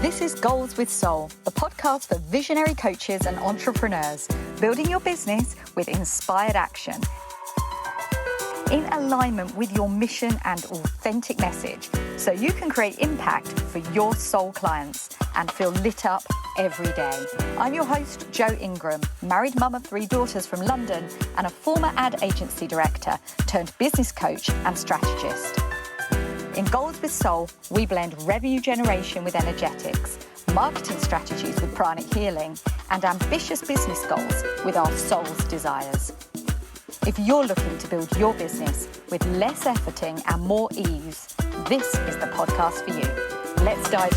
This is Goals with Soul, the podcast for visionary coaches and entrepreneurs, building your business with inspired action. In alignment with your mission and authentic message, so you can create impact for your soul clients and feel lit up every day. I'm your host, Jo Ingram, married mum of 3 daughters from London and a former ad agency director turned business coach and strategist. In Goals with Soul, we blend revenue generation with energetics, marketing strategies with pranic healing, and ambitious business goals with our soul's desires. If you're looking to build your business with less efforting and more ease, this is the podcast for you. Let's dive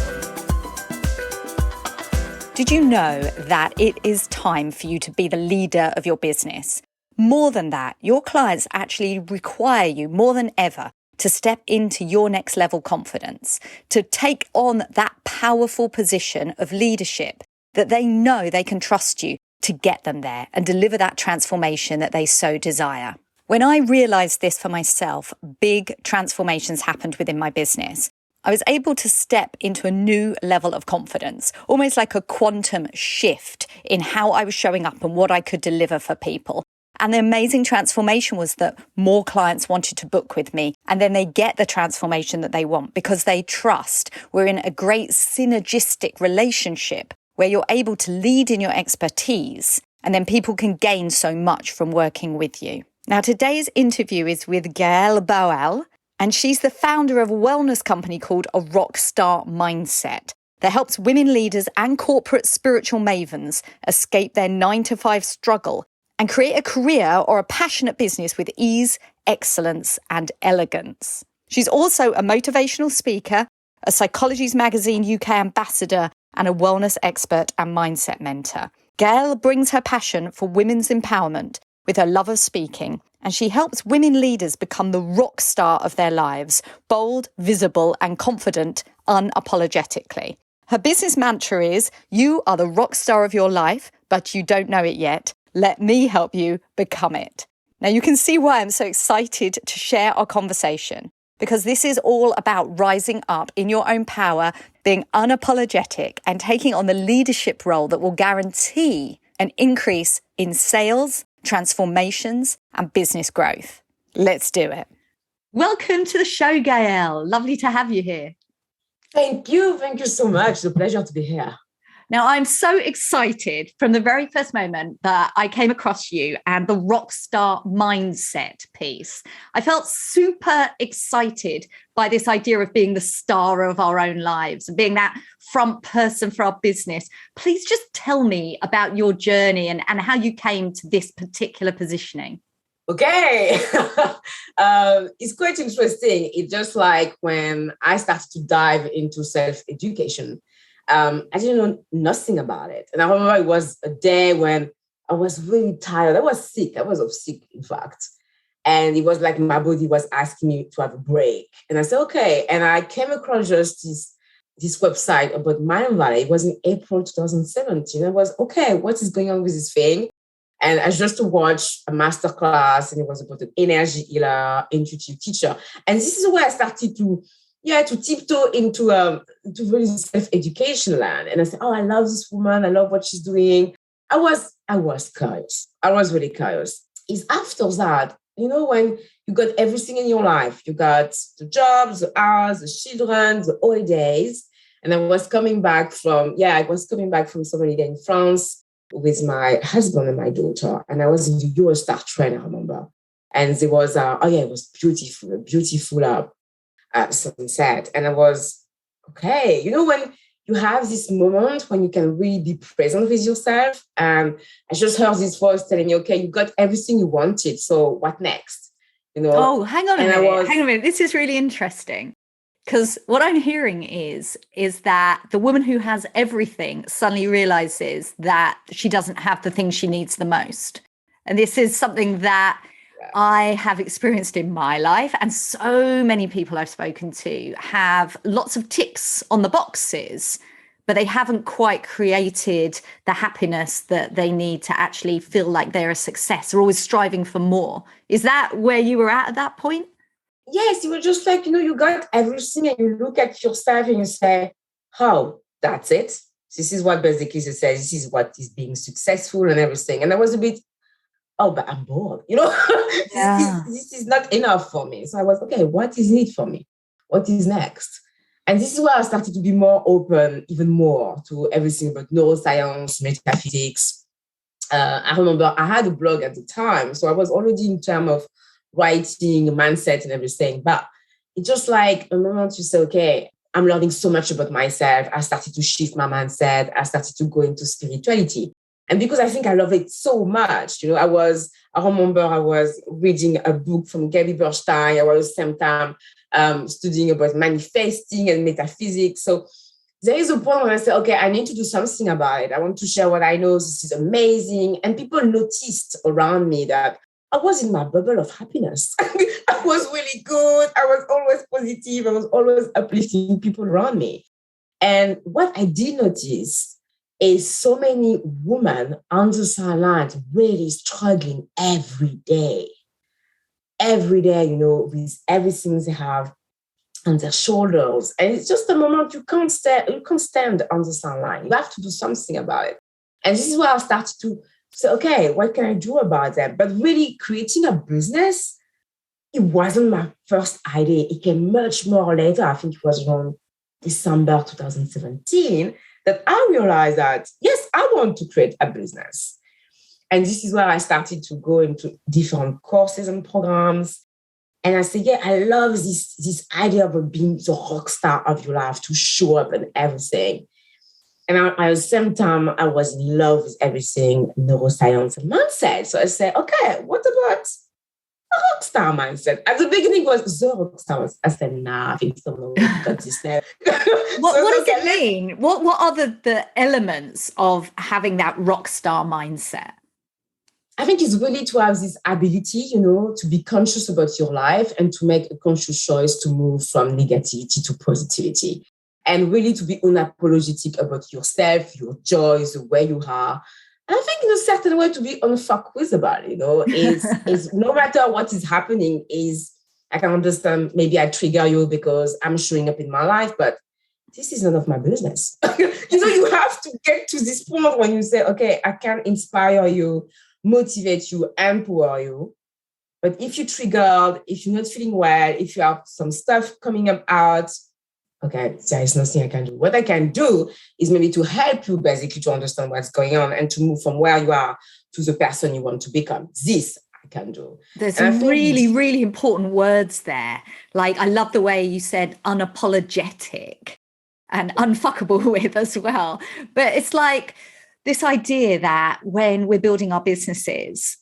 in. Did you know that it is time for you to be the leader of your business? More than that, your clients actually require you more than ever to step into your next level confidence, to take on that powerful position of leadership that they know they can trust you to get them there and deliver that transformation that they so desire. When I realized this for myself, big transformations happened within my business. I was able to step into a new level of confidence, almost like a quantum shift in how I was showing up and what I could deliver for people. And the amazing transformation was that more clients wanted to book with me, and then they get the transformation that they want because they trust. We're in a great synergistic relationship where you're able to lead in your expertise, and then people can gain so much from working with you. Now, today's interview is with Gaelle Berruel, and she's the founder of a wellness company called A Rockstar Mindset that helps women leaders and corporate spiritual mavens escape their 9-to-5 struggle and create a career or a passionate business with ease, excellence, and elegance. She's also a motivational speaker, a Psychologies Magazine UK ambassador, and a wellness expert and mindset mentor. Gaelle brings her passion for women's empowerment with her love of speaking, and she helps women leaders become the rock star of their lives, bold, visible, and confident unapologetically. Her business mantra is, "You are the rock star of your life, but you don't know it yet. Let me help you become it." Now you can see why I'm so excited to share our conversation, because this is all about rising up in your own power, being unapologetic and taking on the leadership role that will guarantee an increase in sales, transformations, and business growth. Let's do it. Welcome to the show, Gaelle. Lovely to have you here. Thank you so much. It's a pleasure to be here. Now, I'm so excited from the very first moment that I came across you and the Rockstar Mindset piece. I felt super excited by this idea of being the star of our own lives and being that front person for our business. Please just tell me about your journey and how you came to this particular positioning. Okay. It's quite interesting. It's just like when I started to dive into self-education. I didn't know nothing about it. And I remember it was a day when I was really tired. I was sick. I was sick, in fact. And it was like my body was asking me to have a break. And I said, okay. And I came across just this website about Mind Valley. It was in April 2017. I was, okay, what is going on with this thing? And I just watched a masterclass, and it was about an energy healer, intuitive teacher. And this is where I started to tiptoe into really self-education land. And I said, oh, I love this woman. I love what she's doing. I was curious. I was really curious. It's after that, when you got everything in your life, you got the job, the hours, the children, the holidays. And I was coming back from some holiday in France with my husband and my daughter. And I was in the Eurostar train, I remember. And there was, it was beautiful sunset. And I was, okay, when you have this moment when you can really be present with yourself. And I just heard this voice telling me, okay, you got everything you wanted. So what next? Oh, hang on a minute. This is really interesting. Because what I'm hearing is that the woman who has everything suddenly realizes that she doesn't have the thing she needs the most. And this is something that I have experienced in my life, and so many people I've spoken to have lots of ticks on the boxes, but they haven't quite created the happiness that they need to actually feel like they're a success. They're always striving for more. Is that where you were at that point? Yes, you were just like, you got everything, and you look at yourself and you say, how? that's it. This is what basically she says, this is what is being successful and everything. And I was a bit, oh, but I'm bored, Yeah. this is not enough for me. So I was, okay, what is it for me? What is next? And this is where I started to be more open, even more to everything about neuroscience, metaphysics. I remember I had a blog at the time, so I was already in terms of writing, mindset and everything. But it's just like a moment you say, okay, I'm learning so much about myself. I started to shift my mindset. I started to go into spirituality. And because I think I love it so much, I remember I was reading a book from Gaelle Berruel. I was at the same time studying about manifesting and metaphysics. So there is a point where I say, okay, I need to do something about it. I want to share what I know. This is amazing. And people noticed around me that I was in my bubble of happiness. I was really good. I was always positive. I was always uplifting people around me. And what I did notice is so many women on the sidelines really struggling every day, with everything they have on their shoulders. And it's just a moment you can't stand on the sideline. You have to do something about it. And this is where I started to say, okay, what can I do about that? But really creating a business, it wasn't my first idea. It came much more later. I think it was around December 2017 that I realized that, yes, I want to create a business. And this is where I started to go into different courses and programs. And I said, yeah, I love this idea of being the rock star of your life, to show up and everything. And at the same time, I was in love with everything, neuroscience and mindset. So I said, okay, what about a rockstar mindset? At the beginning, it was the rockstar. I said, nah, I think someone got this name. What does it mean? What are the elements of having that rockstar mindset? I think it's really to have this ability, to be conscious about your life and to make a conscious choice to move from negativity to positivity. And really to be unapologetic about yourself, your joys, the way you are. And I think in a certain way to be unfuckwiz about it, is no matter what is happening, is I can understand maybe I trigger you because I'm showing up in my life, but this is none of my business. You have to get to this point when you say, okay, I can inspire you, motivate you, empower you. But if you're triggered, if you're not feeling well, if you have some stuff coming up out, okay, there is nothing I can do. What I can do is maybe to help you basically to understand what's going on and to move from where you are to the person you want to become. This I can do. There's some really, really important words there. Like, I love the way you said unapologetic and unfuckable with as well. But it's like this idea that when we're building our businesses,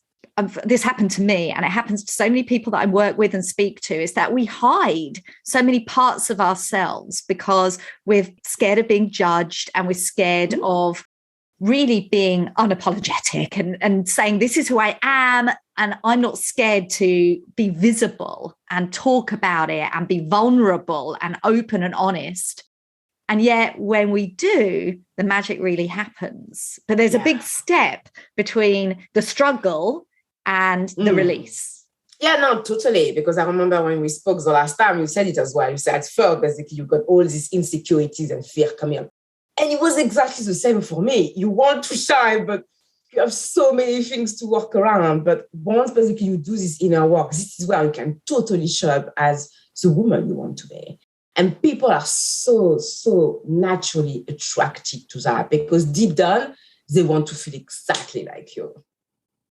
this happened to me and it happens to so many people that I work with and speak to, is that we hide so many parts of ourselves because we're scared of being judged and we're scared of really being unapologetic and saying, this is who I am. And I'm not scared to be visible and talk about it and be vulnerable and open and honest. And yet when we do, the magic really happens. But there's a big step between the struggle and the release. Yeah, no, totally. Because I remember when we spoke the last time, you said it as well. You said at first, basically, you got all these insecurities and fear coming up. And it was exactly the same for me. You want to shine, but you have so many things to work around. But once basically you do this inner work, this is where you can totally show up as the woman you want to be. And people are so, so naturally attracted to that because deep down, they want to feel exactly like you.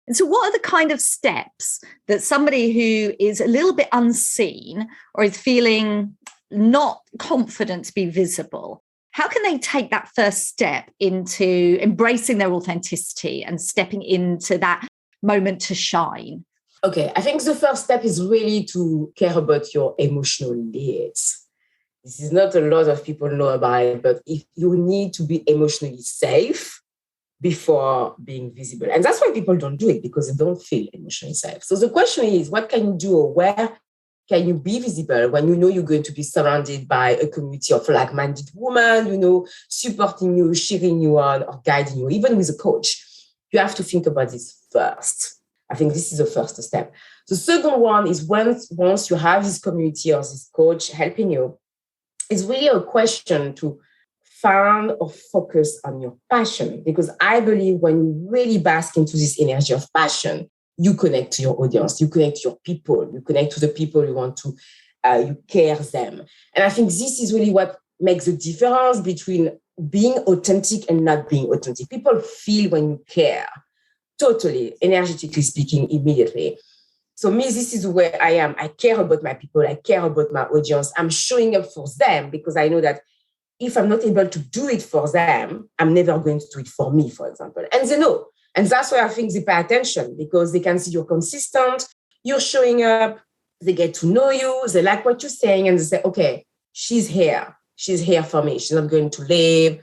And so what are the kind of steps that somebody who is a little bit unseen or is feeling not confident to be visible, how can they take that first step into embracing their authenticity and stepping into that moment to shine? Okay, I think the first step is really to care about your emotional needs. This is not a lot of people know about it, but if you need to be emotionally safe before being visible. And that's why people don't do it, because they don't feel emotionally safe. So the question is, what can you do, or where can you be visible when you know you're going to be surrounded by a community of like-minded women, supporting you, cheering you on, or guiding you, even with a coach? You have to think about this first. I think this is the first step. The second one is once you have this community or this coach helping you, it's really a question to found or focus on your passion. Because I believe when you really bask into this energy of passion, you connect to your audience, you connect to your people, you connect to the people you want to, you care them. And I think this is really what makes the difference between being authentic and not being authentic. People feel when you care, totally, energetically speaking, immediately. So me, this is where I am. I care about my people. I care about my audience. I'm showing up for them because I know that if I'm not able to do it for them, I'm never going to do it for me, for example. And they know. And that's why I think they pay attention, because they can see you're consistent, you're showing up, they get to know you, they like what you're saying, and they say, okay, she's here. She's here for me. She's not going to leave.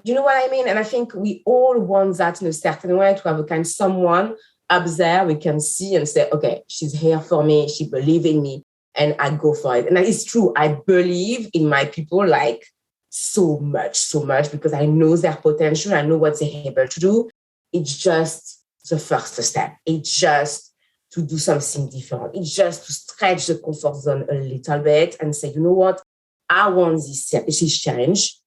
You know what I mean? And I think we all want that in a certain way, to have a kind of someone up there we can see and say, okay, she's here for me. She believes in me, and I go for it. And that is true. I believe in my people like so much, because I know their potential. I know what they're able to do. It's just the first step. It's just to do something different. It's just to stretch the comfort zone a little bit and say, you know what? I want this change.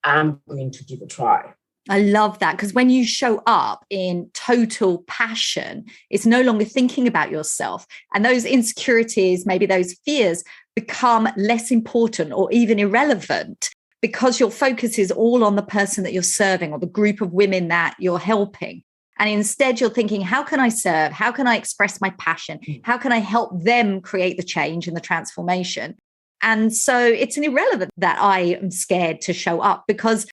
I'm going to give it a try. I love that, because when you show up in total passion, it's no longer thinking about yourself. And those insecurities, maybe those fears, become less important or even irrelevant, because your focus is all on the person that you're serving or the group of women that you're helping. And instead you're thinking, how can I serve? How can I express my passion? How can I help them create the change and the transformation? And so it's an irrelevant that I am scared to show up, because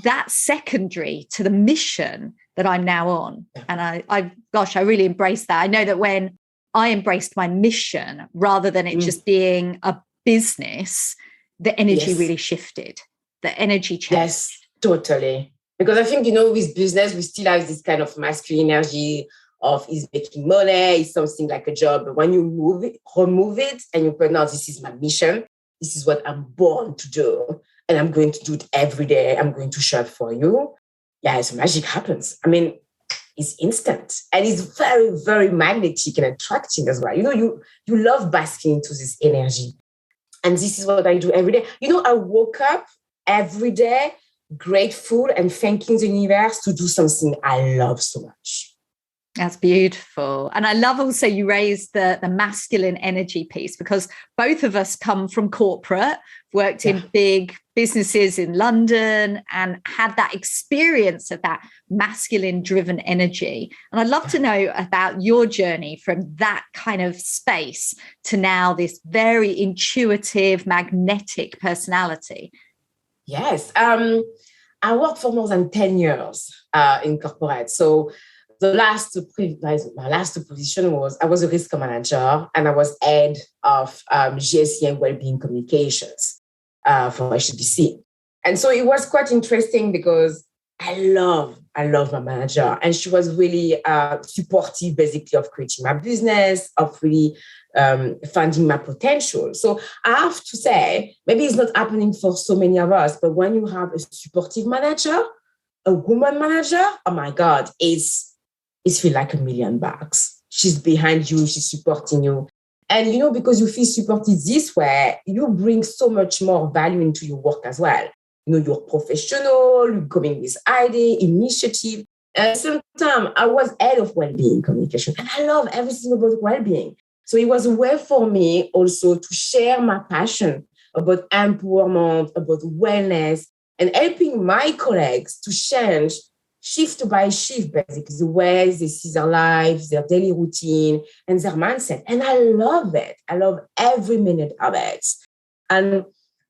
that's secondary to the mission that I'm now on. And I really embrace that. I know that when I embraced my mission, rather than it just being a business, the energy really shifted. The energy changed. Yes, totally. Because I think, with business, we still have this kind of masculine energy of is making money, is something like a job. But when you remove it and you put, no, this is my mission. This is what I'm born to do. And I'm going to do it every day. I'm going to show up for you. Yes, magic happens. I mean, it's instant. And it's very, very magnetic and attracting as well. You love basking into this energy. And this is what I do every day. I woke up every day grateful and thanking the universe to do something I love so much. That's beautiful. And I love also you raised the masculine energy piece, because both of us come from corporate, worked in big businesses in London, and had that experience of that masculine driven energy. And I'd love to know about your journey from that kind of space to now this very intuitive, magnetic personality. Yes. I worked for more than 10 years in corporate. So my last position was, I was a risk manager, and I was head of GSE and Wellbeing Communications for HSBC. And so it was quite interesting, because I love my manager, and she was really supportive, basically, of creating my business, of really finding my potential. So I have to say, maybe it's not happening for so many of us, but when you have a supportive manager, a woman manager, oh my God, it's feel like $1 million. She's behind you, she's supporting you. And, because you feel supported this way, you bring so much more value into your work as well. You're professional, you're coming with idea, initiative. And at the same time, I was head of well-being communication, and I love everything about well-being. So it was a way for me also to share my passion about empowerment, about wellness, and helping my colleagues to change shift by shift, basically, the way they see their lives, their daily routine, and their mindset. And I love it. I love every minute of it.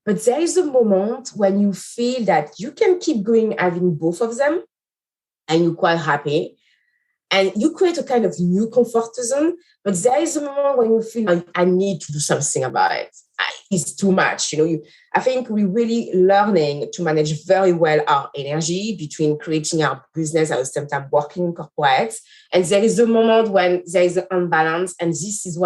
But there is a moment when you feel that you can keep going having both of them, and you're quite happy. And you create a kind of new comfort zone. But there is a moment when you feel like, I need to do something about it. It's too much. I think we're really learning to manage very well our energy between creating our business at the same time working in corporate. And there is a moment when there is an imbalance. And this is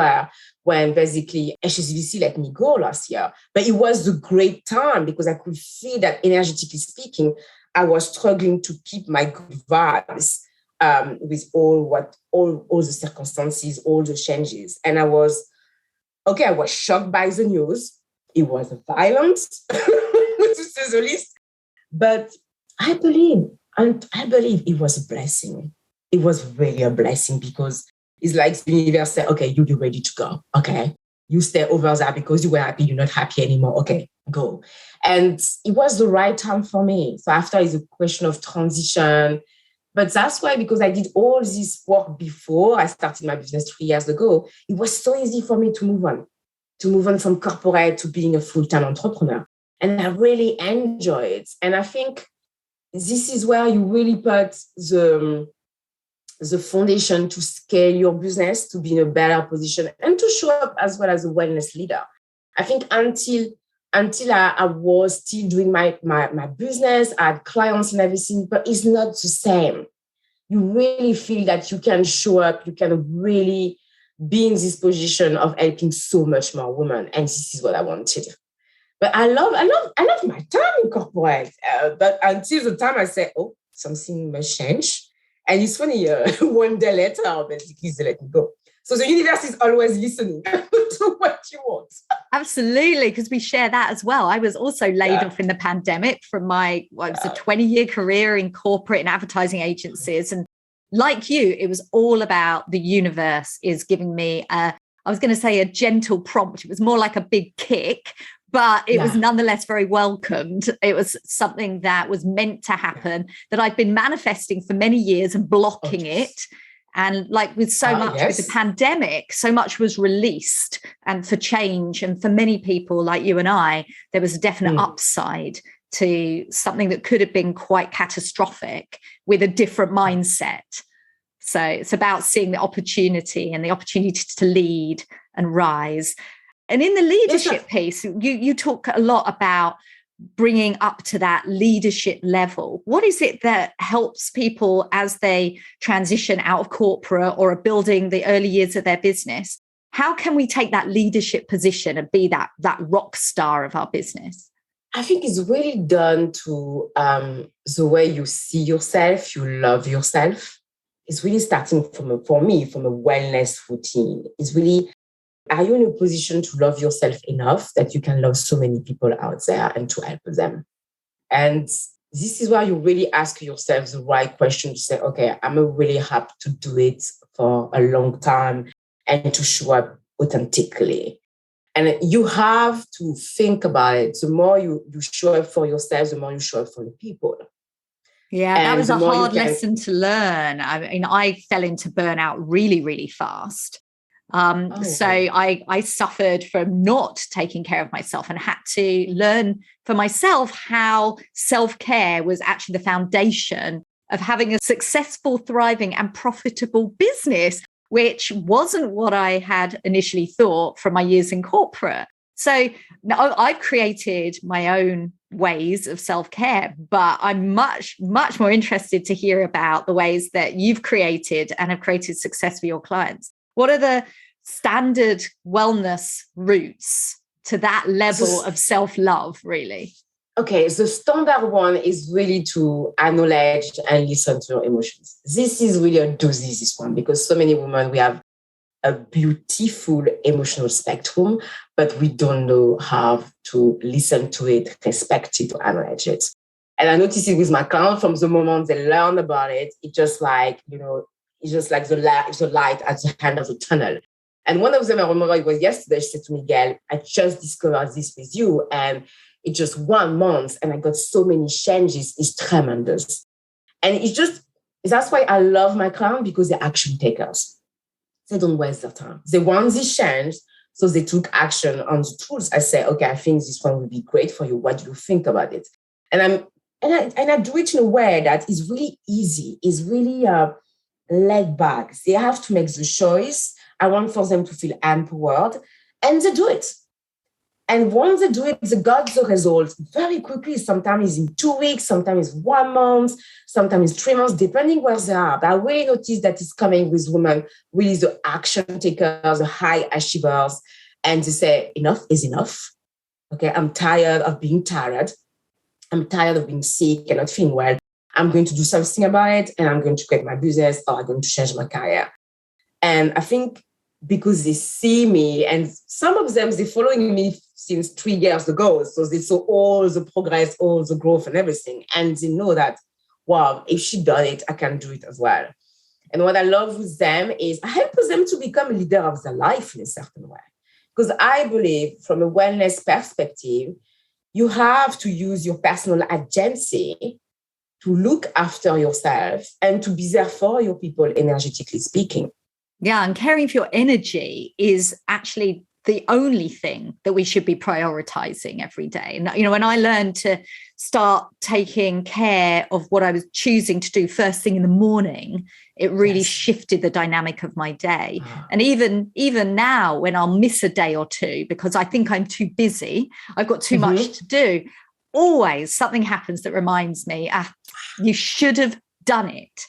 when basically HSBC let me go last year. But it was a great time, because I could feel that, energetically speaking, I was struggling to keep my good vibes with all the circumstances, all the changes. And I was shocked by the news. It was violent, to say the least. But I believe, and I believe it was a blessing. It was really a blessing because it's like the universe said, okay, you're ready to go. Okay. You stay over there because you were happy. You're not happy anymore. Okay, go. And it was the right time for me. So after is a question of transition. But that's why, because I did all this work before I started my business 3 years ago, it was so easy for me to move on from corporate to being a full-time entrepreneur. And I really enjoy it. And I think this is where you really put the foundation to scale your business, to be in a better position and to show up as well as a wellness leader. I think until I was still doing my business, I had clients and everything, but it's not the same. You really feel that you can show up, you can really be in this position of helping so much more women. And this is what I wanted. But I love my time in corporate. But until the time I said, oh, something must change. And it's funny, one day later, basically, they let me go. So the universe is always listening to what you want. Absolutely, because we share that as well. I was also laid off in the pandemic from my, it was a 20-year career in corporate and advertising agencies. And like you, it was all about the universe is giving me I was going to say a gentle prompt. It was more like a big kick, but it was nonetheless very welcomed. It was something that was meant to happen, that I'd been manifesting for many years and blocking it. And like with so much with the pandemic, so much was released and for change. And for many people like you and I, there was a definite upside to something that could have been quite catastrophic with a different mindset. So it's about seeing the opportunity and the opportunity to lead and rise. And in the leadership piece, you talk a lot about bringing up to that leadership level. What is it that helps people as they transition out of corporate or are building the early years of their business? How can we take that leadership position and be that rock star of our business? I think it's really done to the way you see yourself, you love yourself. It's really starting for me, from a wellness routine. It's really, are you in a position to love yourself enough that you can love so many people out there and to help them? And this is where you really ask yourself the right question to say, okay, I'm really happy to do it for a long time and to show up authentically. And you have to think about it. The more you show up for yourself, the more you show up for the people. Yeah, that was a hard lesson to learn. I mean, I fell into burnout really, really fast. So I suffered from not taking care of myself and had to learn for myself how self-care was actually the foundation of having a successful, thriving and profitable business, which wasn't what I had initially thought from my years in corporate. So now I've created my own ways of self-care, but I'm much, much more interested to hear about the ways that you've created and have created success for your clients. What are the standard wellness routes to that level of self-love, really? Okay, the standard one is really to acknowledge and listen to your emotions. This is really a doozy, this one, because so many women, we have a beautiful emotional spectrum, but we don't know how to listen to it, respect it, or acknowledge it. And I notice it with my clients from the moment they learn about it, it's just like, it's just like the light at the end of the tunnel. And one of them, I remember it was yesterday, she said to me, Gaelle, I just discovered this with you. And it's just 1 month and I got so many changes. It's tremendous. And that's why I love my clients, because they're action takers. They don't waste their time. They want this change, so they took action on the tools. I say, okay, I think this one will be great for you. What do you think about it? And I do it in a way that is really easy. It's really laid back. They have to make the choice. I want for them to feel empowered, and they do it. And once they do it, they got the results very quickly. Sometimes it's in 2 weeks, sometimes it's 1 month, sometimes it's 3 months, depending where they are. But I really notice that it's coming with women, really the action takers, the high achievers, and they say, enough is enough. Okay, I'm tired of being tired. I'm tired of being sick and not feeling well. I'm going to do something about it, and I'm going to create my business, or I'm going to change my career. And I think because they see me, and some of them, they're following me since 3 years ago. So they saw all the progress, all the growth and everything. And they know that, wow, if she done it, I can do it as well. And what I love with them is I help them to become a leader of their life in a certain way. Because I believe from a wellness perspective, you have to use your personal agency to look after yourself and to be there for your people, energetically speaking. Yeah, and caring for your energy is actually the only thing that we should be prioritizing every day. And, when I learned to start taking care of what I was choosing to do first thing in the morning, it really shifted the dynamic of my day. And even now, when I'll miss a day or two because I think I'm too busy, I've got too much to do, always something happens that reminds me, you should have done it.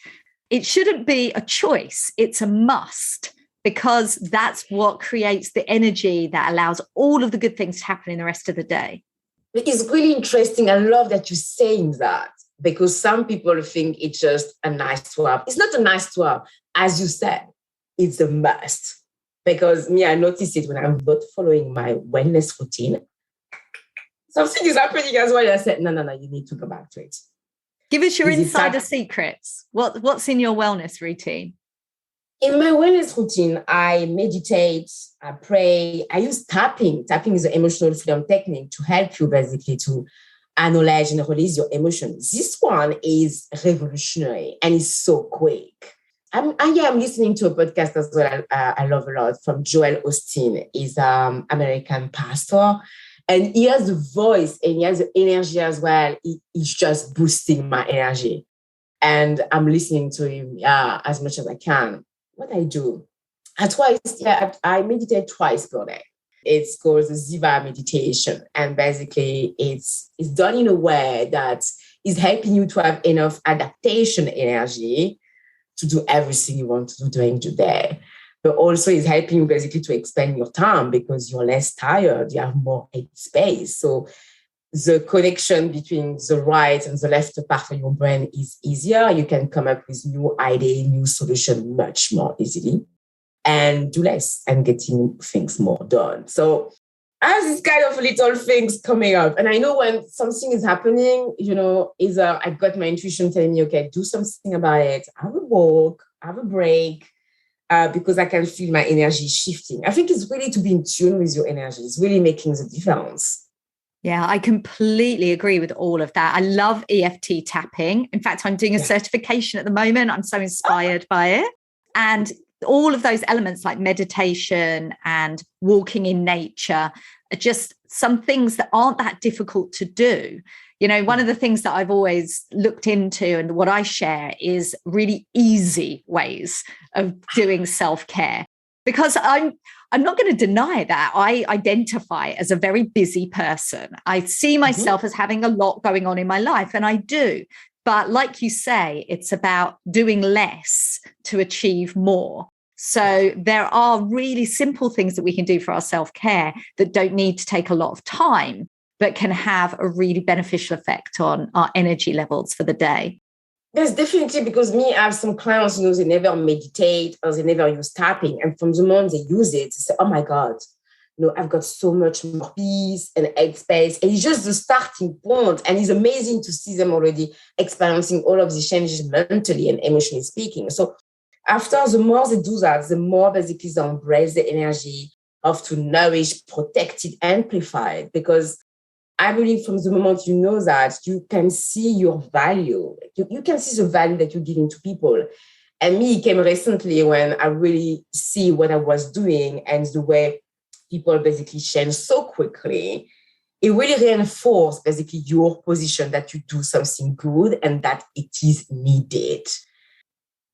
It shouldn't be a choice. It's a must, because that's what creates the energy that allows all of the good things to happen in the rest of the day. It's really interesting. I love that you're saying that, because some people think it's just a nice to have. It's not a nice to have. As you said, it's a must. Because I notice it when I'm not following my wellness routine. Something is happening as well. I said, no, you need to go back to it. Give us your insider secrets. What's in your wellness routine? In my wellness routine, I meditate, I pray, I use tapping. Tapping is an emotional freedom technique to help you basically to acknowledge and release your emotions. This one is revolutionary and it's so quick. I'm listening to a podcast as well. I love a lot from Joel Osteen. He's an American pastor. And he has the voice and he has the energy as well. He's just boosting my energy. And I'm listening to him as much as I can. What I do, I meditate twice per day. It's called the Ziva meditation. And basically it's done in a way that is helping you to have enough adaptation energy to do everything you want to do during the day. But also is helping you basically to expand your time because you're less tired, you have more headspace. So the connection between the right and the left part of your brain is easier. You can come up with new ideas, new solutions much more easily and do less and getting things more done. So I have these kind of little things coming up. And I know when something is happening, either I've got my intuition telling me, okay, do something about it. Have a walk, have a break. Because I can feel my energy shifting. I think it's really to be in tune with your energy. It's really making the difference. Yeah, I completely agree with all of that. I love EFT tapping. In fact, I'm doing a certification at the moment. I'm so inspired by it. And all of those elements like meditation and walking in nature are just some things that aren't that difficult to do. One of the things that I've always looked into and what I share is really easy ways of doing self-care, because I'm not going to deny that I identify as a very busy person. I see myself as having a lot going on in my life, and I do. But like you say, it's about doing less to achieve more. So there are really simple things that we can do for our self-care that don't need to take a lot of time, but can have a really beneficial effect on our energy levels for the day. Yes, definitely, because I have some clients, they never meditate or they never use tapping. And from the moment they use it, they say, oh my God, I've got so much more peace and headspace. And it's just the starting point. And it's amazing to see them already experiencing all of these changes mentally and emotionally speaking. So after, the more they do that, the more basically they embrace the energy of to nourish, protect it, amplify it. Because I believe from the moment you know that, you can see your value. You can see the value that you're giving to people. And me, it came recently when I really see what I was doing and the way people basically change so quickly. It really reinforced basically your position that you do something good and that it is needed.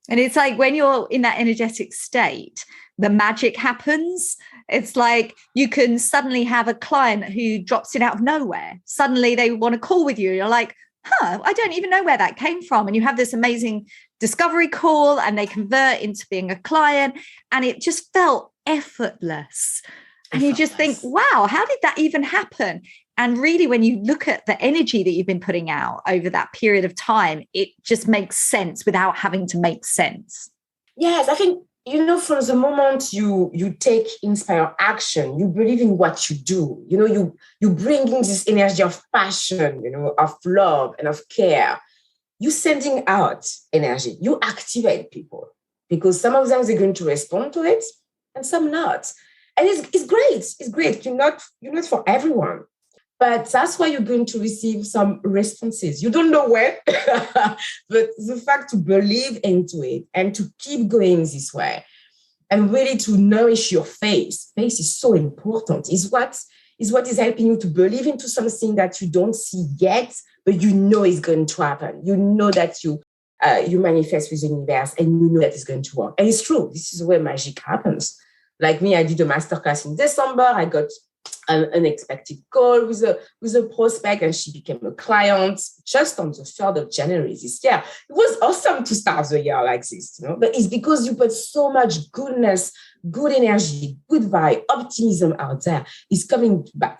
And it's like when you're in that energetic state, the magic happens. It's like you can suddenly have a client who drops in out of nowhere. Suddenly they want to call with you. You're like, I don't even know where that came from. And you have this amazing discovery call and they convert into being a client. And it just felt effortless. And you just think, wow, how did that even happen? And really, when you look at the energy that you've been putting out over that period of time, it just makes sense without having to make sense. Yes, I think From the moment you take inspire action, you believe in what you do. You bringing this energy of passion, of love and of care. You sending out energy. You activate people because some of them they're going to respond to it, and some not. And it's great. It's great. You're not for everyone. But that's why you're going to receive some responses. You don't know when, but the fact to believe into it and to keep going this way and really to nourish your face. Face is so important. Is what is helping you to believe into something that you don't see yet, but you know is going to happen. You know that you manifest with the universe and you know that it's going to work. And it's true. This is where magic happens. Like me, I did a masterclass in December. I got an unexpected call with a prospect, and she became a client just on the 3rd of January this year. It was awesome to start the year like this, but it's because you put so much goodness, good energy, good vibe, optimism out there. It's coming back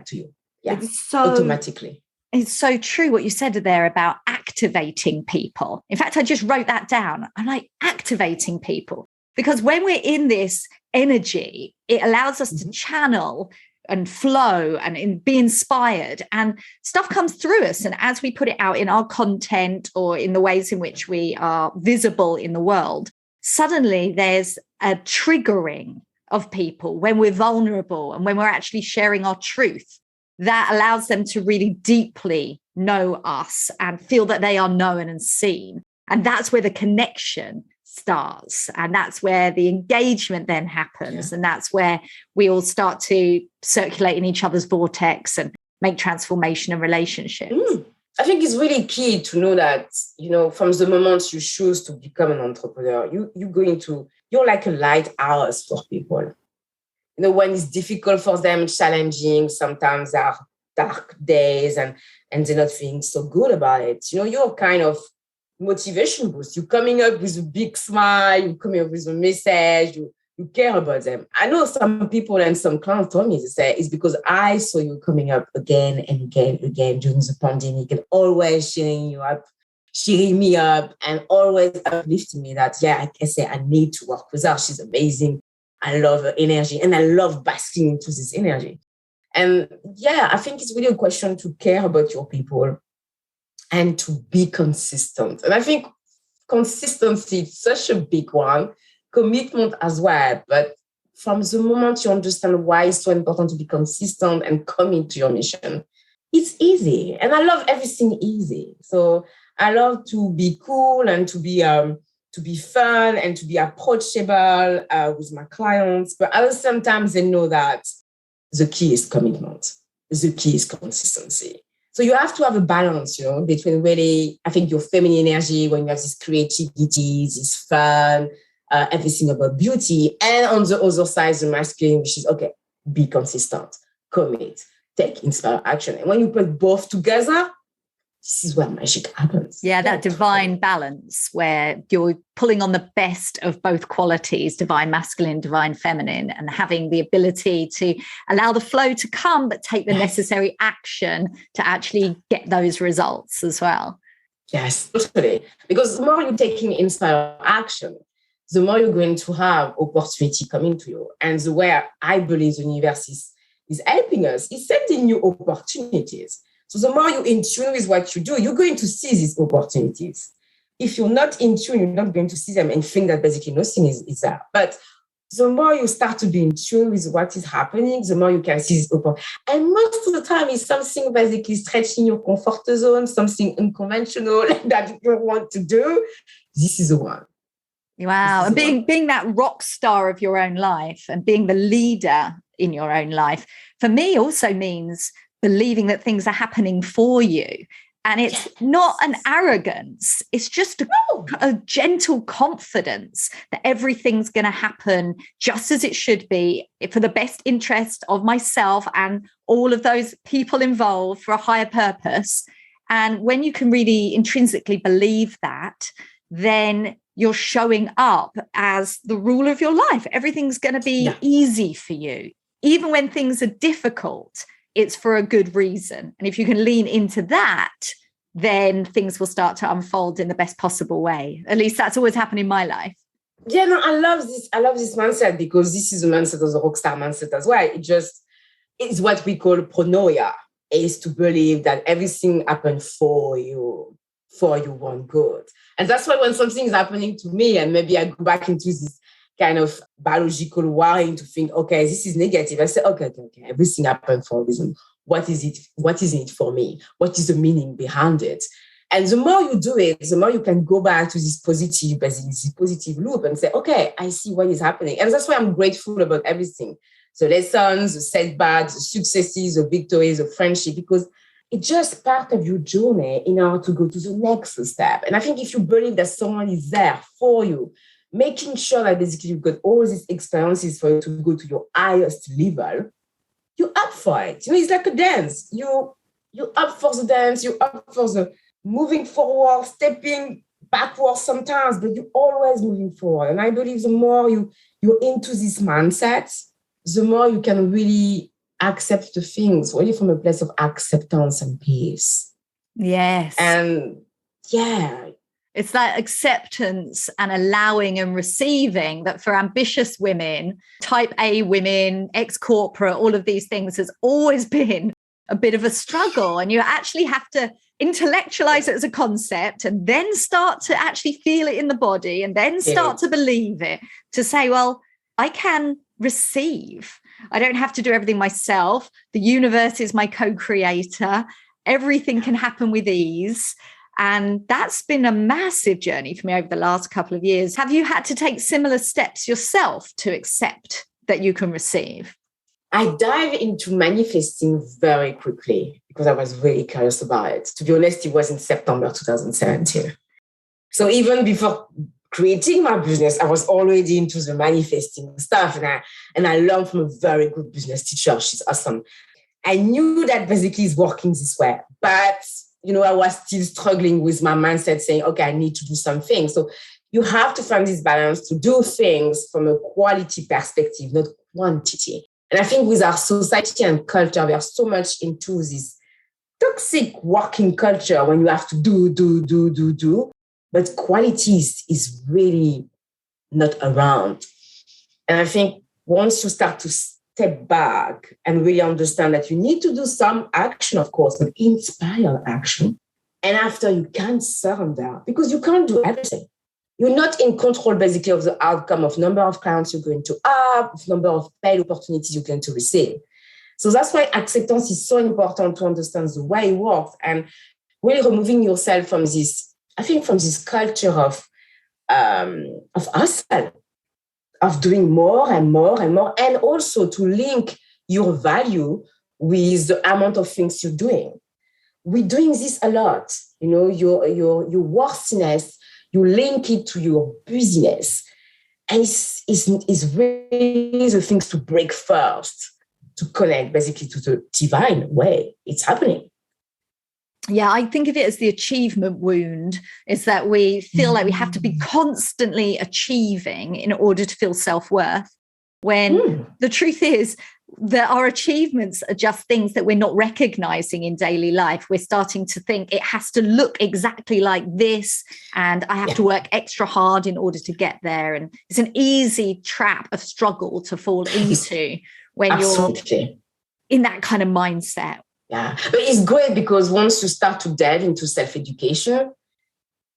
to you. Yeah, automatically. It's so true what you said there about activating people. In fact, I just wrote that down. I'm like, activating people. Because when we're in this energy, it allows us to channel and flow and be inspired, and stuff comes through us. And as we put it out in our content or in the ways in which we are visible in the world, suddenly there's a triggering of people when we're vulnerable and when we're actually sharing our truth that allows them to really deeply know us and feel that they are known and seen. And that's where the connection starts, and that's where the engagement then happens, and that's where we all start to circulate in each other's vortex and make transformation in relationships. I think it's really key to know that from the moment you choose to become an entrepreneur, you're like a lighthouse for people. When it's difficult for them, challenging, sometimes there are dark days and they're not feeling so good about it. You're kind of motivation boost. You're coming up with a big smile, you're coming up with a message, you care about them. I know some people and some clients told me to say it's because I saw you coming up again and again during the pandemic, and always cheering me up and always uplifting me that, I need to work with her. She's amazing. I love her energy and I love basking into this energy. And I think it's really a question to care about your people and to be consistent. And I think consistency is such a big one, commitment as well. But from the moment you understand why it's so important to be consistent and commit to your mission, it's easy. And I love everything easy. So I love to be cool and to be fun and to be approachable with my clients. But at the same time, they know that the key is commitment. The key is consistency. So you have to have a balance, between really, I think, your feminine energy when you have this creativity, this fun, everything about beauty, and on the other side, the masculine, which is, okay, be consistent, commit, take inspire action. And when you put both together, this is where magic happens. Yeah, that divine balance where you're pulling on the best of both qualities, divine masculine, divine feminine, and having the ability to allow the flow to come, but take the necessary action to actually get those results as well. Yes, totally. Because the more you're taking inspire action, the more you're going to have opportunity coming to you. And the way I believe the universe is helping us, is sending you opportunities. So the more you're in tune with what you do, you're going to see these opportunities. If you're not in tune, you're not going to see them and think that basically nothing is there. But the more you start to be in tune with what is happening, the more you can see this opportunity. And most of the time, it's something basically stretching your comfort zone, something unconventional that you don't want to do. This is the one. Wow. And being that rock star of your own life and being the leader in your own life, for me also means believing that things are happening for you. And it's not an arrogance. It's just a gentle confidence that everything's going to happen just as it should be for the best interest of myself and all of those people involved for a higher purpose. And when you can really intrinsically believe that, then you're showing up as the ruler of your life. Everything's going to be easy for you. Even when things are difficult, it's for a good reason. And if you can lean into that, then things will start to unfold in the best possible way. At least that's always happened in my life. Yeah, no, I love this. I love this mindset because this is a mindset of the rockstar mindset as well. It's what we call pronoia, is to believe that everything happened for your one good. And that's why when something is happening to me and maybe I go back into this kind of biological wiring to think, okay, this is negative. I say, okay, everything happened for a reason. What is it? What is it for me? What is the meaning behind it? And the more you do it, the more you can go back to basically this positive loop and say, okay, I see what is happening. And that's why I'm grateful about everything. The lessons, the setbacks, the successes, the victories, the friendship, because it's just part of your journey in order to go to the next step. And I think if you believe that someone is there for you, making sure that basically you've got all these experiences for you to go to your highest level, you're up for it. It's like a dance. You're up for the dance, you're up for the moving forward, stepping backwards sometimes, but you're always moving forward. And I believe the more you're into this mindset, the more you can really accept the things, really from a place of acceptance and peace. Yes. And yeah. It's that acceptance and allowing and receiving that for ambitious women, type A women, ex-corporate, all of these things has always been a bit of a struggle. And you actually have to intellectualize it as a concept and then start to actually feel it in the body and then start to believe it, to say, well, I can receive. I don't have to do everything myself. The universe is my co-creator. Everything can happen with ease. And that's been a massive journey for me over the last couple of years. Have you had to take similar steps yourself to accept that you can receive? I dive into manifesting very quickly because I was really curious about it. To be honest, it was in September 2017. So even before creating my business, I was already into the manifesting stuff. And I learned from a very good business teacher. She's awesome. I knew that basically it's working this way. But, I was still struggling with my mindset saying, okay, I need to do something. So you have to find this balance to do things from a quality perspective, not quantity. And I think with our society and culture, we are so much into this toxic working culture when you have to do. But quality is really not around. And I think once you start to step back and really understand that you need to do some action, of course, but inspire action. And after you can't surrender because you can't do everything. You're not in control, basically, of the outcome of number of clients you're going to have, number of paid opportunities you're going to receive. So that's why acceptance is so important to understand the way it works and really removing yourself from this, I think, from this culture of hustle, of doing more and more and more, and also to link your value with the amount of things you're doing. We're doing this a lot. Your worthiness, you link it to your business. And it's really the things to break first, to connect basically to the divine way it's happening. Yeah, I think of it as the achievement wound, is that we feel like we have to be constantly achieving in order to feel self-worth, when the truth is that our achievements are just things that we're not recognizing in daily life. We're starting to think it has to look exactly like this, and I have to work extra hard in order to get there. And it's an easy trap of struggle to fall into when you're in that kind of mindset. Yeah, but it's great because once you start to delve into self-education,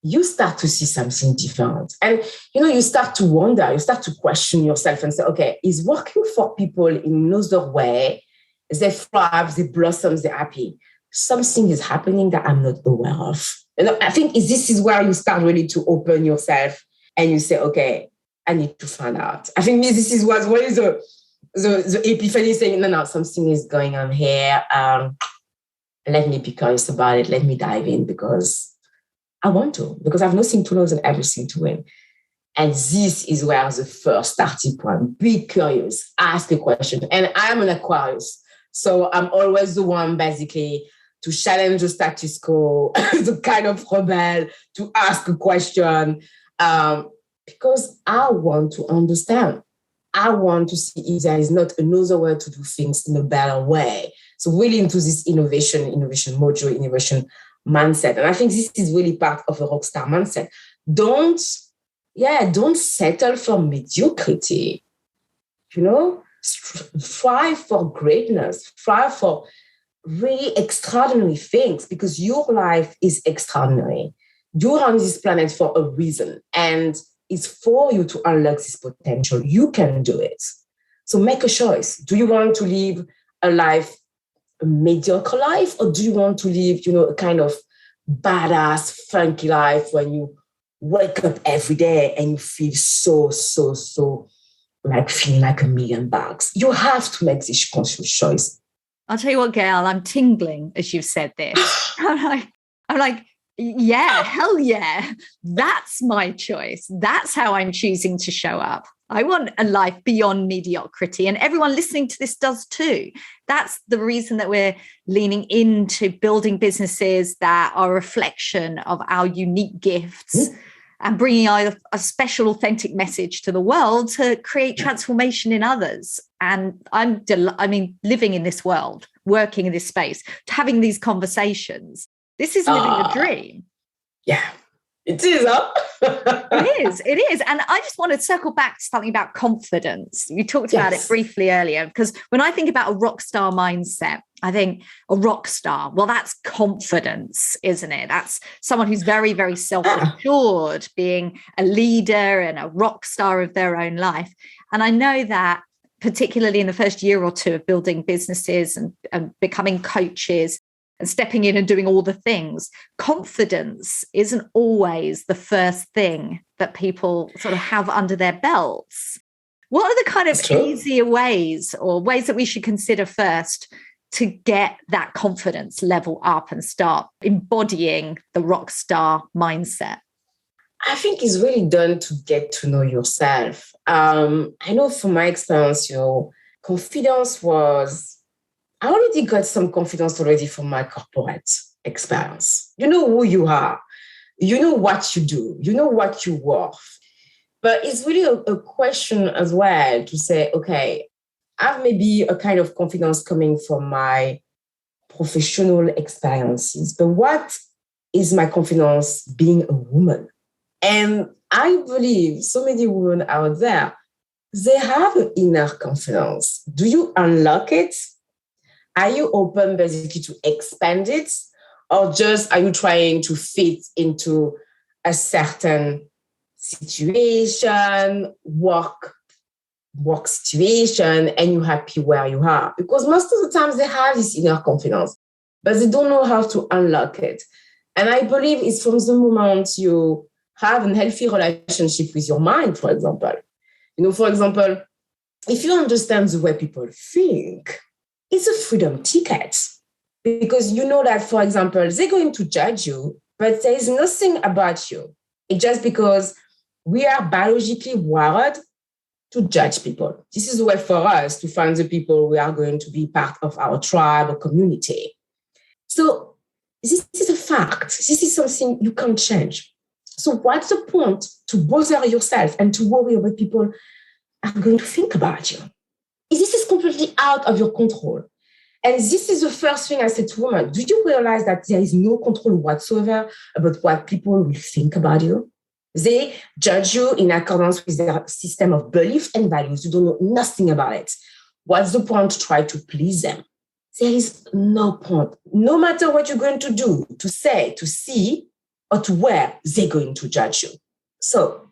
you start to see something different. And, you start to wonder, you start to question yourself and say, okay, is working for people in another way? They thrive, they blossom, they're happy. Something is happening that I'm not aware of. I think this is where you start really to open yourself and you say, okay, I need to find out. I think this is what is the epiphany saying, no, something is going on here. Let me be curious about it. Let me dive in because I want to, because I have nothing to lose and everything to win. And this is where the first starting point. Be curious, ask a question. And I'm an Aquarius. So I'm always the one basically to challenge the status quo, the kind of rebel, to ask a question, because I want to understand. I want to see if there is not another way to do things in a better way. So really into this innovation mojo, innovation mindset. And I think this is really part of a rockstar mindset. Don't don't settle for mediocrity. Strive for greatness, strive for really extraordinary things, because your life is extraordinary. You're on this planet for a reason, and it's for you to unlock this potential. You can do it. So make a choice. Do you want to live a mediocre life, or do you want to live, a kind of badass, funky life when you wake up every day and you feel so like feeling like $1,000,000? You have to make this conscious choice. I'll tell you what, Gaelle, I'm tingling as you've said this. I'm like, yeah, hell yeah. That's my choice. That's how I'm choosing to show up. I want a life beyond mediocrity, and everyone listening to this does too. That's the reason that we're leaning into building businesses that are a reflection of our unique gifts and bringing a special, authentic message to the world to create transformation in others. And living in this world, working in this space, having these conversations, this is living the dream. Yeah, it is, huh? It is. And I just want to circle back to something about confidence. You talked about it briefly earlier, because when I think about a rock star mindset, I think a rock star, well, that's confidence, isn't it? That's someone who's very, very self-assured, being a leader and a rock star of their own life. And I know that particularly in the first year or two of building businesses and becoming coaches and stepping in and doing all the things, confidence isn't always the first thing that people sort of have under their belts. What are the kind of easier ways, or ways that we should consider first to get that confidence level up and start embodying the rock star mindset? I think it's really done to get to know yourself. I know from my experience, confidence was, I already got some confidence already from my corporate experience. You know who you are. You know what you do. You know what you're worth. But it's really a question as well to say, okay, I have maybe a kind of confidence coming from my professional experiences, but what is my confidence being a woman? And I believe so many women out there, they have an inner confidence. Do you unlock it? Are you open basically to expand it? Or just are you trying to fit into a certain situation, work situation, and you're happy where you are? Because most of the times they have this inner confidence, but they don't know how to unlock it. And I believe it's from the moment you have a healthy relationship with your mind, for example. For example, if you understand the way people think, it's a freedom ticket. Because you know that, for example, they're going to judge you, but there is nothing about you. It's just because we are biologically wired to judge people. This is a way for us to find the people we are going to be part of our tribe or community. So this is a fact. This is something you can't change. So what's the point to bother yourself and to worry about people are going to think about you? This is completely out of your control. And this is the first thing I said to women. Do you realize that there is no control whatsoever about what people will think about you? They judge you in accordance with their system of belief and values. You don't know nothing about it. What's the point to try to please them? There is no point. No matter what you're going to do, to say, to see, or to wear, they're going to judge you. So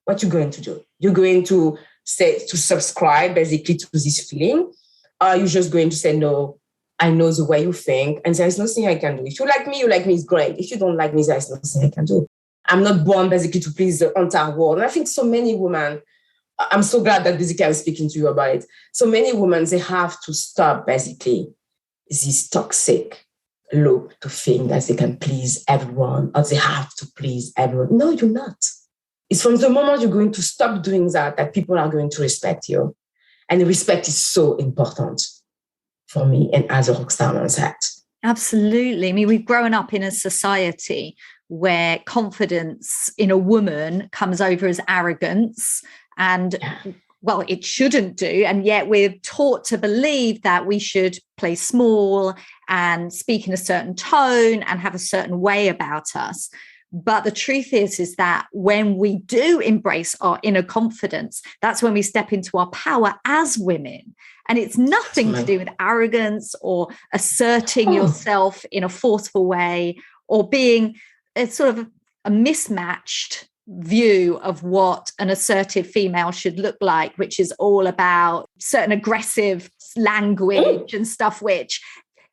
what you're going to do? You're going to say, to subscribe basically to this feeling, or are you just going to say, no, I know the way you think, and there's nothing I can do. If you like me, it's great. If you don't like me, there's nothing I can do. I'm not born basically to please the entire world. And I think so many women, I'm so glad that basically I'm speaking to you about it. So many women, they have to stop basically this toxic loop to think that they can please everyone or they have to please everyone. No, you're not. It's from the moment you're going to stop doing that people are going to respect you. And respect is so important for me and as a rockstar mindset. Absolutely. I mean, we've grown up in a society where confidence in a woman comes over as arrogance and well, it shouldn't do. And yet we're taught to believe that we should play small and speak in a certain tone and have a certain way about us. But the truth is that when we do embrace our inner confidence, that's when we step into our power as women. And it's nothing to do with arrogance or asserting yourself in a forceful way or being a sort of a mismatched view of what an assertive female should look like, which is all about certain aggressive language and stuff, which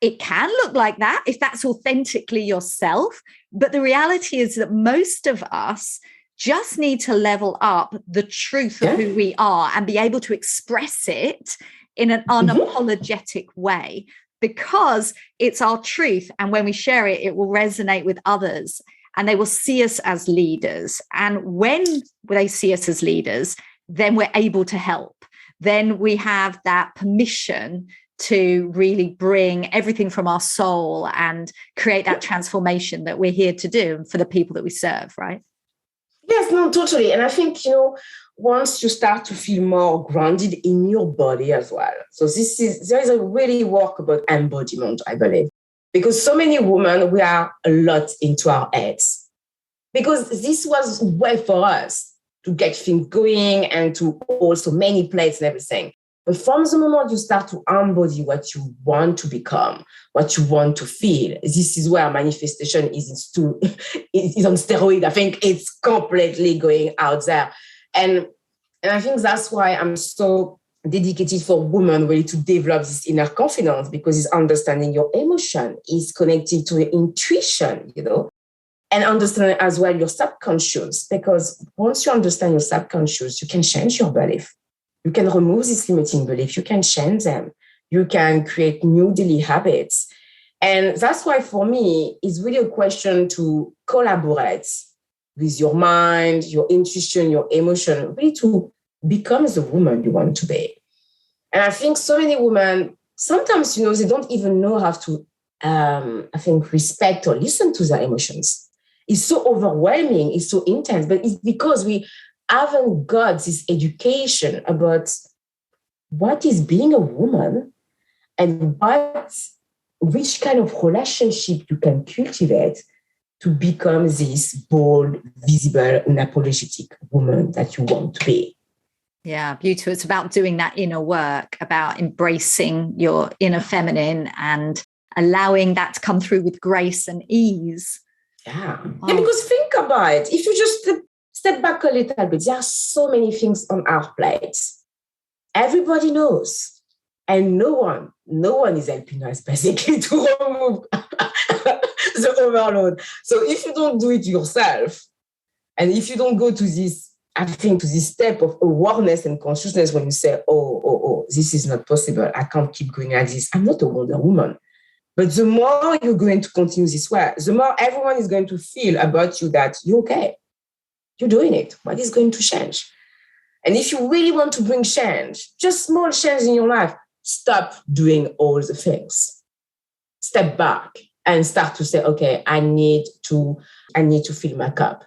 it can look like that if that's authentically yourself. But the reality is that most of us just need to level up the truth of who we are and be able to express it in an unapologetic way, because it's our truth. And when we share it, it will resonate with others and they will see us as leaders. And when they see us as leaders, then we're able to help. Then we have that permission to really bring everything from our soul and create that transformation that we're here to do for the people that we serve, right? Yes, no, totally. And I think, once you start to feel more grounded in your there is a really work about embodiment, I believe, because so many women, we are a lot into our heads, because this was a way for us to get things going and to also many plates and everything. But from the moment you start to embody what you want to become, what you want to feel, this is where manifestation is on steroid. I think it's completely going out there. And I think that's why I'm so dedicated for women really to develop this inner confidence, because it's understanding your emotion, is connected to your intuition, and understanding as well your subconscious, because once you understand your subconscious, you can change your belief. You can remove this limiting belief. You can change them. You can create new daily habits. And that's why for me, it's really a question to collaborate with your mind, your intuition, your emotion, really to become the woman you want to be. And I think so many women, sometimes, they don't even know how to, respect or listen to their emotions. It's so overwhelming. It's so intense, but it's because we haven't got this education about what is being a woman and which kind of relationship you can cultivate to become this bold, visible, unapologetic woman that you want to be. Yeah, beautiful. It's about doing that inner work, about embracing your inner feminine and allowing that to come through with grace and ease. Yeah. And because think about it, if you just step back a little bit, there are so many things on our plates. Everybody knows. And no one is helping us basically to remove the overload. So if you don't do it yourself, and if you don't go to this step of awareness and consciousness when you say, oh, this is not possible, I can't keep going like this, I'm not a Wonder Woman. But the more you're going to continue this way, the more everyone is going to feel about you that you're okay. You're doing it. What is going to change? And if you really want to bring change, just small change in your life, stop doing all the things. Step back and start to say, okay, I need to fill my cup.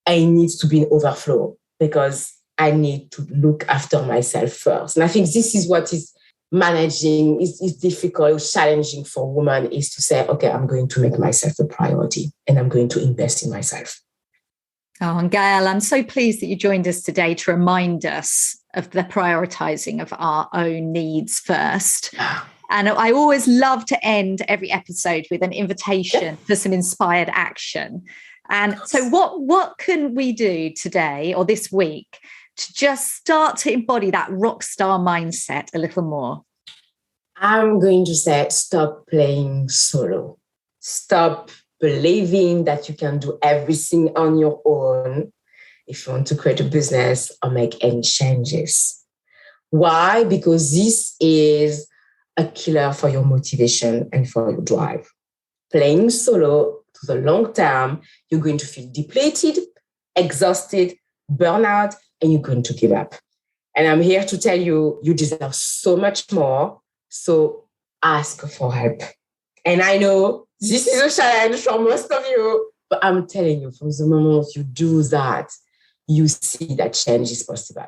I need to be in overflow because I need to look after myself first. And I think this is what is managing, is difficult, challenging for women, is to say, okay, I'm going to make myself a priority and I'm going to invest in myself. Oh, and Gaelle, I'm so pleased that you joined us today to remind us of the prioritizing of our own needs first. And I always love to end every episode with an invitation for some inspired action. And so what can we do today or this week to just start to embody that rockstar mindset a little more? I'm going to say, stop playing solo. Stop believing that you can do everything on your own if you want to create a business or make any changes. Why? Because this is a killer for your motivation and for your drive. Playing solo to the long term, you're going to feel depleted, exhausted, burnout, and you're going to give up. And I'm here to tell you, you deserve so much more. So ask for help. And I know this is a challenge for most of you, but I'm telling you, from the moment you do that, you see that change is possible.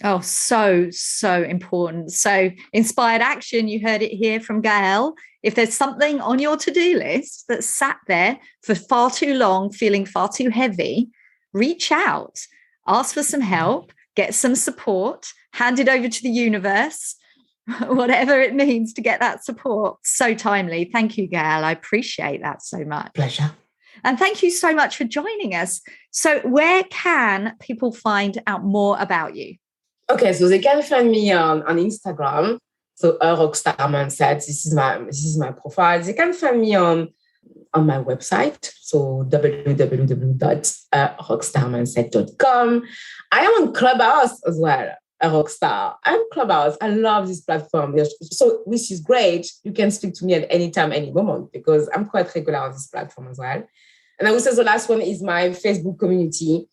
Oh, so important. So inspired action, you heard it here from Gaelle. If there's something on your to-do list that's sat there for far too long, feeling far too heavy, reach out, ask for some help, get some support, hand it over to the universe, whatever it means to get that support. So timely. Thank you, Gaelle. I appreciate that so much. Pleasure. And thank you so much for joining us. So where can people find out more about you? Okay, so they can find me on Instagram. So A Rockstar Mindset. This is my profile. They can find me on my website. So www.rockstarmindset.com. I am on Clubhouse as well. A Rockstar. I'm Clubhouse. I love this platform. So which is great. You can speak to me at any time, any moment, because I'm quite regular on this platform as well. And I would say the last one is my Facebook community.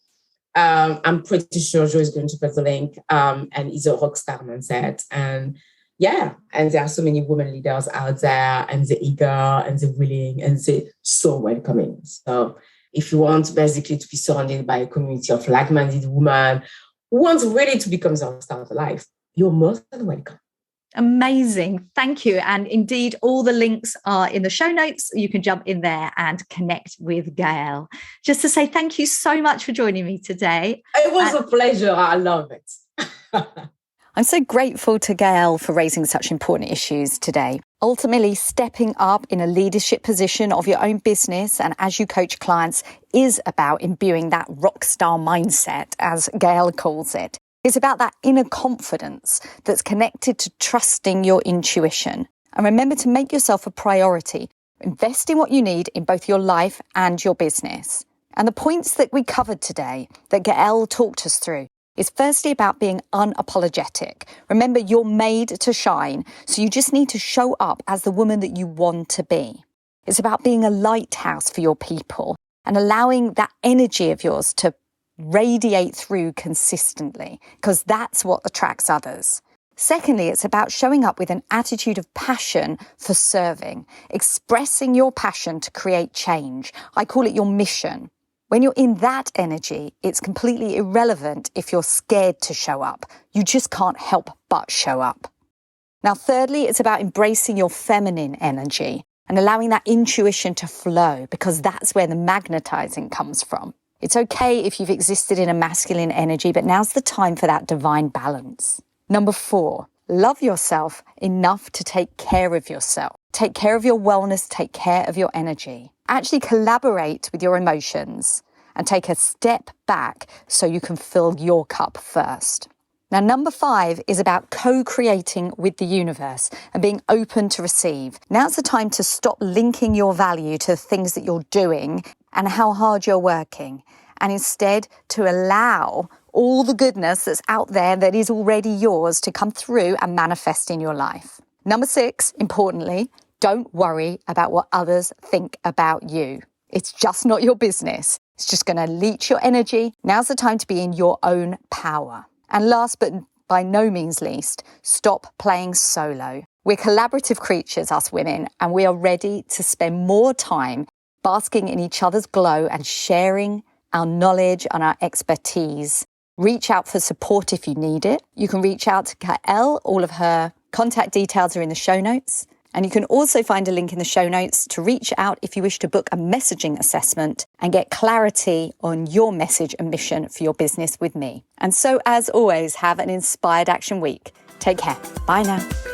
I'm pretty sure Joe is going to put the link, and it's A Rockstar Mindset. And yeah, and there are so many women leaders out there, and they're eager and they're willing and they're so welcoming. So if you want basically to be surrounded by a community of like-minded women who want really to become the rockstar of life, you're more than welcome. Amazing. Thank you. And indeed, all the links are in the show notes. You can jump in there and connect with Gaelle. Just to say thank you so much for joining me today. It was a pleasure. I love it. I'm so grateful to Gaelle for raising such important issues today. Ultimately, stepping up in a leadership position of your own business and as you coach clients is about imbuing that rockstar mindset, as Gaelle calls it. It's about that inner confidence that's connected to trusting your intuition. And remember to make yourself a priority. Invest in what you need in both your life and your business. And the points that we covered today, that Gaelle talked us through, is firstly about being unapologetic. Remember, you're made to shine, so you just need to show up as the woman that you want to be. It's about being a lighthouse for your people and allowing that energy of yours to radiate through consistently, because that's what attracts others. Secondly, it's about showing up with an attitude of passion for serving, expressing your passion to create change. I call it your mission. When you're in that energy, it's completely irrelevant if you're scared to show up. You just can't help but show up. Now, thirdly, it's about embracing your feminine energy and allowing that intuition to flow, because that's where the magnetizing comes from. It's okay if you've existed in a masculine energy, but now's the time for that divine balance. Number 4, love yourself enough to take care of yourself. Take care of your wellness, take care of your energy. Actually collaborate with your emotions and take a step back so you can fill your cup first. Now, number 5 is about co-creating with the universe and being open to receive. Now's the time to stop linking your value to the things that you're doing and how hard you're working, and instead to allow all the goodness that's out there that is already yours to come through and manifest in your life. Number 6, importantly, don't worry about what others think about you. It's just not your business. It's just going to leech your energy. Now's the time to be in your own power. And last but by no means least, stop playing solo. We're collaborative creatures, us women, and we are ready to spend more time basking in each other's glow and sharing our knowledge and our expertise. Reach out for support if you need it. You can reach out to Gaelle. All of her contact details are in the show notes. And you can also find a link in the show notes to reach out if you wish to book a messaging assessment and get clarity on your message and mission for your business with me. And so, as always, have an inspired action week. Take care. Bye now.